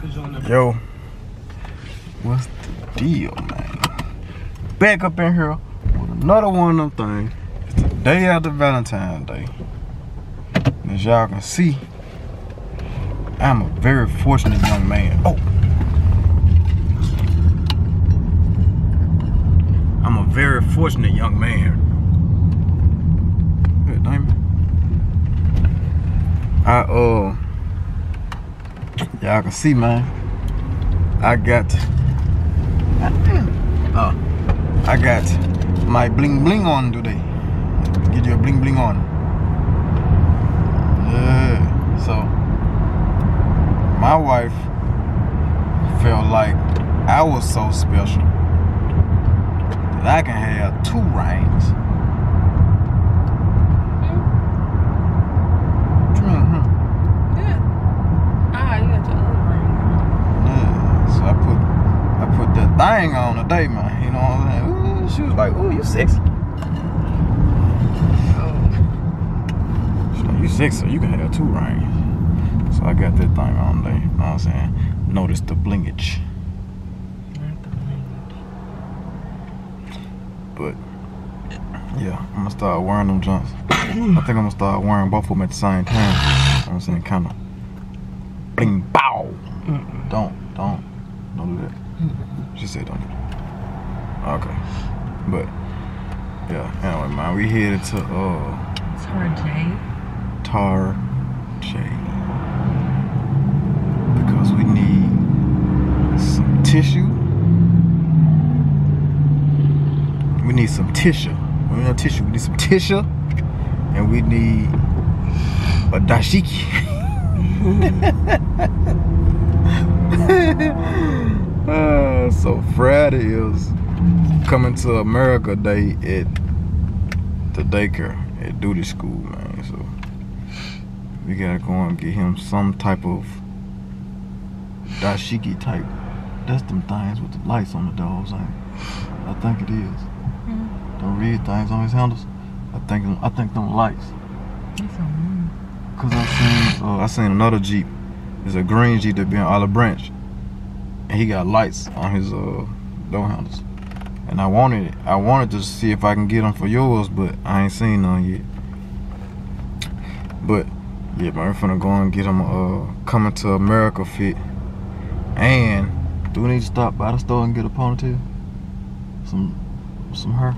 Yo, what's the deal, man? Back up in here with another one of them things. It's the day after Valentine's Day. And as y'all can see, I'm a very fortunate young man. Oh! I'm a very fortunate young man. Hey, damn it. Y'all can see, man. I got my bling bling on today. Get your bling bling on. Yeah. So my wife felt like I was so special that I can have 2 rings. Thing on today, man. You know what I'm saying? Ooh, she was like, "Ooh, you sexy." She's like, "You sexy, so you can have 2 rings." So I got that thing on today. You know what I'm saying? Notice the blingage. Not the blingage. But yeah, I'm gonna start wearing them jumps. I think I'm gonna start wearing both of them at the same time. You know what I'm saying? Kind of bling bow. Don't do that. She said don't do that. Okay. But yeah, anyway, man, we headed to Tar J. Because we need some tissue. We need some tissue. We need tissue. We need some tissue. And we need a dashiki. So Friday is coming to America Day at the daycare at duty school, man. So we gotta go and get him some type of dashiki type. That's them things with the lights on the doors. I think it is. Don't read things on his handles. I think them lights. Cause I seen another Jeep. It's a green Jeep that be on Olive Branch. And he got lights on his door handles. And I wanted to see if I can get them for yours, but I ain't seen none yet. But yeah, man, we're finna go and get them Coming to America fit. And do we need to stop by the store and get a ponytail? Some hair?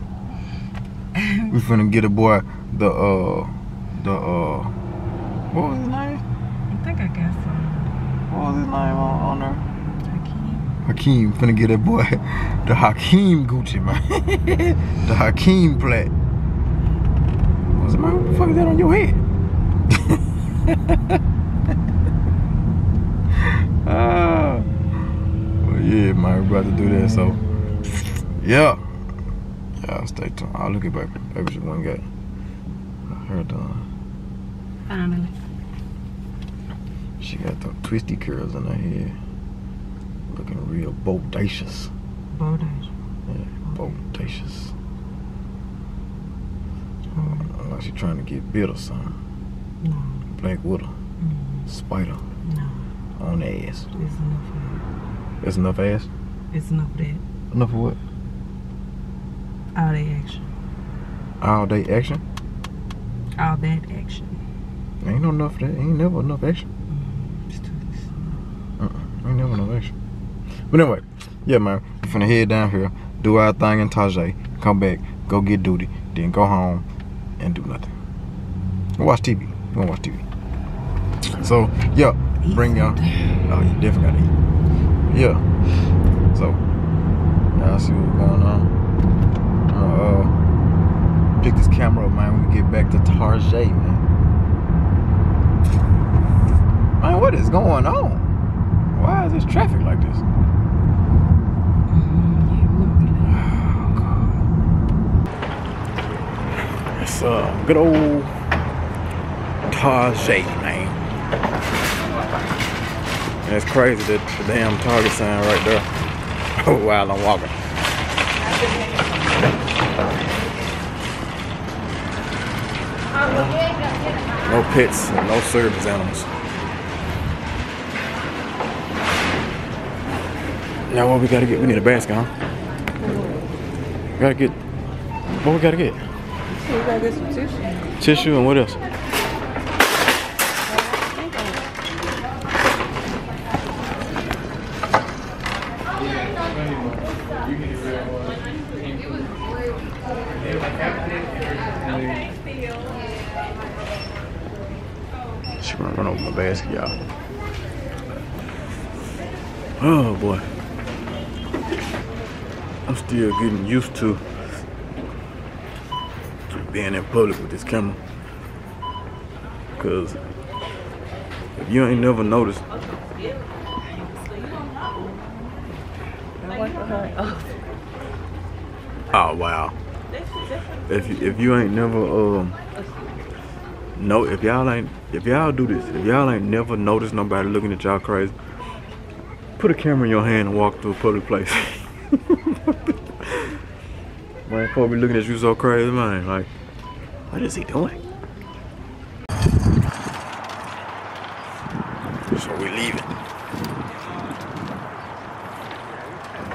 We finna get a boy the what was his name? I think I got some. What was his name on there? Hakeem. Finna get that boy the Hakeem Gucci, man. The Hakeem plat. What's it, man? What the fuck is that on your head? Well, yeah, man, we're about to do that, so yeah. Y'all stay tuned. I'll look at baby. Baby just went and got her done. Finally. She got the twisty curls in her head. Looking real bodacious. Bodacious. Yeah, bodacious. Like she trying to get bit or something. No. Black Widow. Spider. No. On the ass. It's enough of that. That's enough ass? It's enough of that. Enough of what? All day action. All day action? All that action. Ain't no enough of that. Ain't never enough action. It's too Ain't never enough action. But anyway, yeah, man, we finna head down here, do our thing in Tajay, come back, go get duty, then go home and do nothing. Watch TV. You wanna watch TV. So, yeah, bring y'all. Oh, you definitely gotta eat. Yeah. So, y'all see what's going on. Pick this camera up, man, when we get back to Tarjay, man. Man, what is going on? Why is this traffic like this? It's good old Tarjay, man. And it's crazy that the damn Target sign right there while I'm walking. No pets, no service animals. Now what we gotta get? We need a basket, huh? We gotta get. What we gotta get? We gotta get some tissue. Tissue and what else? She gonna run over my basket, y'all. Oh boy. I'm still getting used to being in public with this camera. Cause if you ain't never noticed. Oh wow. If you ain't never if y'all do this, if y'all ain't never noticed nobody looking at y'all crazy, put a camera in your hand and walk through a public place. Man, folks be looking at you so crazy, man. Like, what is he doing? So we leaving.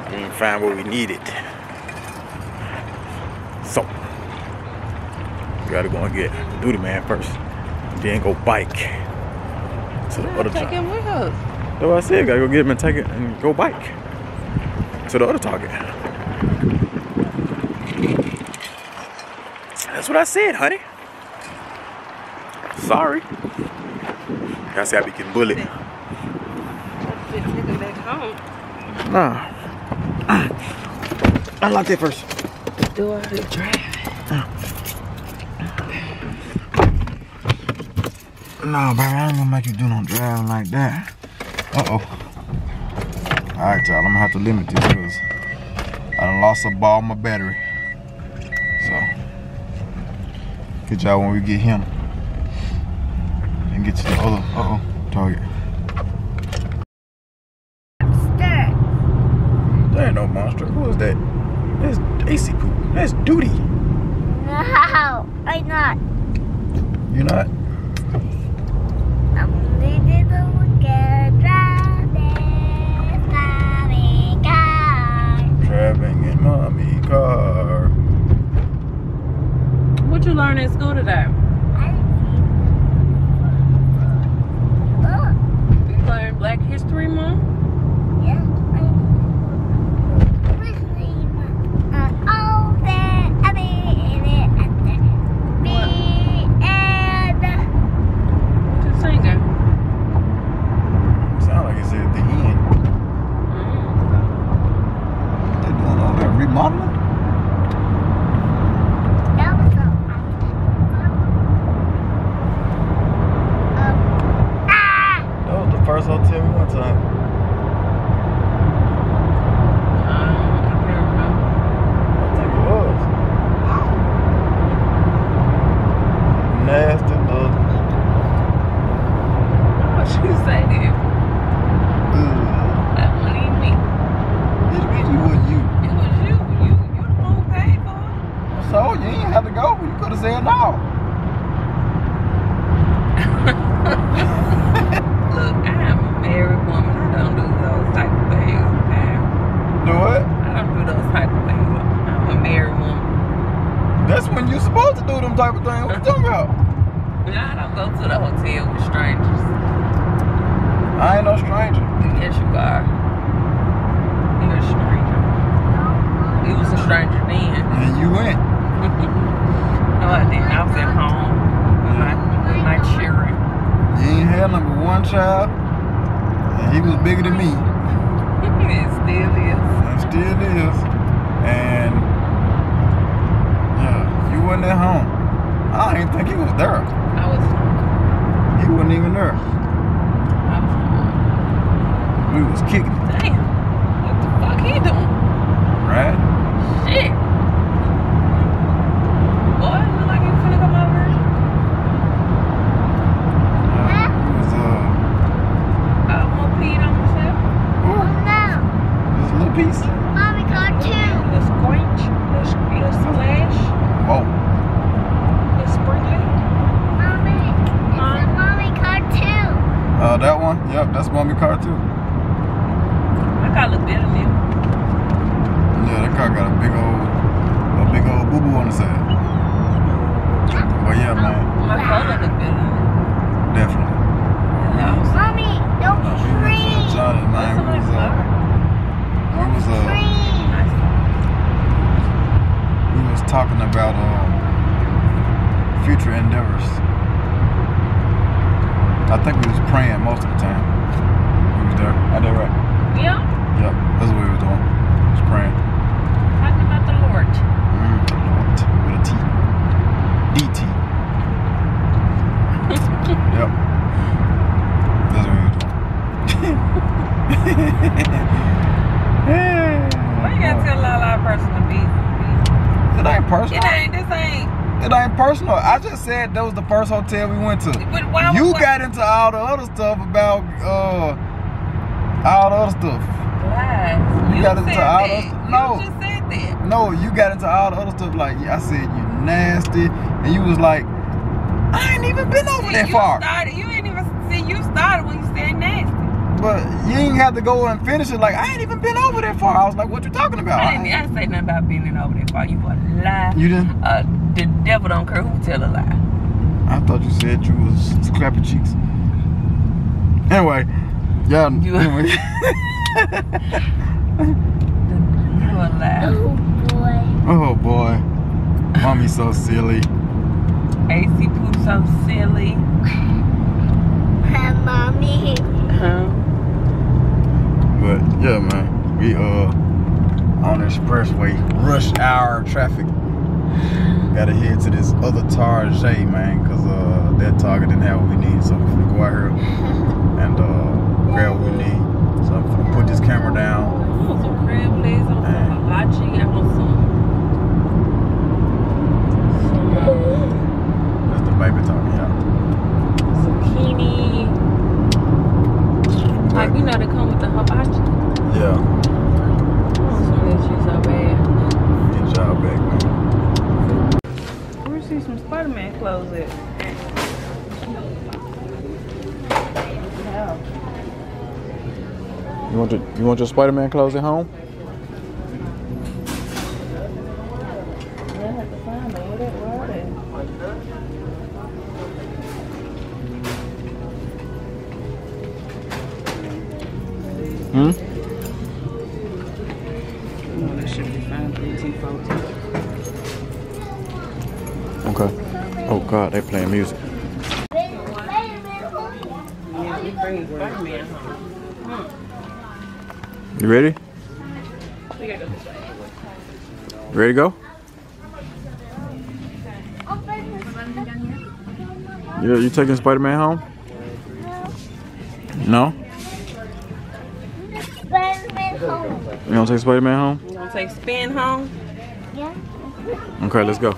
We didn't find what we needed. So we gotta go and get the duty man first. Then go bike to the other target. Take him with us. That's what I said. Gotta go get him and take it and go bike to the other target. That's what I said, honey. Sorry. I said I be getting bullied. Take him back home. Nah. Unlock that first. Do all the driving. Nah, baby, I ain't gonna make you do no driving like that. Uh-oh. Alright, y'all, I'm gonna have to limit this because I done lost a ball of my battery. So, get y'all when we get him. And get to the other, target. Monster. There ain't no monster. Who is that? That's Daisy Poo. That's Duty. No, I'm not. You not? I'm leaving the weekend Driving in mommy car. What you learn in school today? You learned Black History Month? Remodeling? That was the first hotel we went to. I can't remember. I think it was. Nasty look. What you say then? That wasn't even me. It wasn't you. It was you. You the one who paid for it. So you ain't have to go. You could have said no. Look, I am a married woman. I don't do those type of things. Okay? Do what? I don't do those type of things. I'm a married woman. That's when you're supposed to do them type of things. What you talking about? I don't go to the hotel with strangers. I ain't no stranger. Yes, you are. You're a stranger. You was a stranger then. And you went. No, I didn't. I was at home with my children. You ain't had number one child. And he was bigger than me. It still is. And still is. And yeah, you wasn't at home. I didn't even think he was there. I was home. He wasn't even there. I was home. We was kicking. Damn. What the fuck he doing? Right? Shit. Boy, it look like you finna come over here. It was I almost peed on myself. just a little piece. Mommy got two. Little squinch. Little splash. Whoa. Little sprinkly. Mommy, it's a mommy car too. That one? Yep, that's mommy car too. I got a little bit of milk. car got a big old boo-boo on the side. But yeah, man. My color look good. Definitely. Mommy, don't scream. Johnny, man. We was talking about future endeavors. I think we was praying most of the time. We was there. I did right. Yeah. Yep, that's what we was doing. Just praying. Talking about the Lord. Lord. With a T. DT. Yep. That's what we was doing. Why you gotta tell a lot of personal business? It ain't personal. It ain't personal. I just said that was the first hotel we went to. But why you got into all the other stuff about all the other stuff. Why? You got into all the stuff. No. You just said that. No, you got into all the other stuff. Like I said, you nasty, and you was like, I ain't even been over that far. You ain't even see. You started when you said nasty. But you ain't have to go and finish it. Like I ain't even been over that far. I was like, what you talking about? I didn't say nothing about being over that far. You a lie. You didn't? The devil don't care who tell a lie. I thought you said you was clapping cheeks. Anyway, yeah. Anyway. You a lie. Oh boy. Oh boy, mommy's so silly. AC Pooh so silly. Mommy. But yeah, man, we on the expressway, rush hour traffic. Gotta head to this other Target, man, cause that Target didn't have what we need, so we're gonna go out here and grab what we need. So I'm gonna put this camera down. I want some crab legs, I want some hibachi, I want some That's the baby talking, y'all. zucchini. Like, you know they come with the hibachi. Yeah. I want some of that shit so bad. Get y'all back, man. Where you see some Spider-Man clothes at? Yeah. You want your Spider-Man clothes at home? I have to find them. Where are they? Hmm? No, that should be fine. 1314. Okay. Oh God, they playing music. Yeah, we bring Spider-Man home. You ready? We gotta go this way. Ready to go? You taking Spider-Man home? No? Spider-Man home. You gonna take Spider-Man home? You gonna take Spin home? Yeah. Okay, let's go.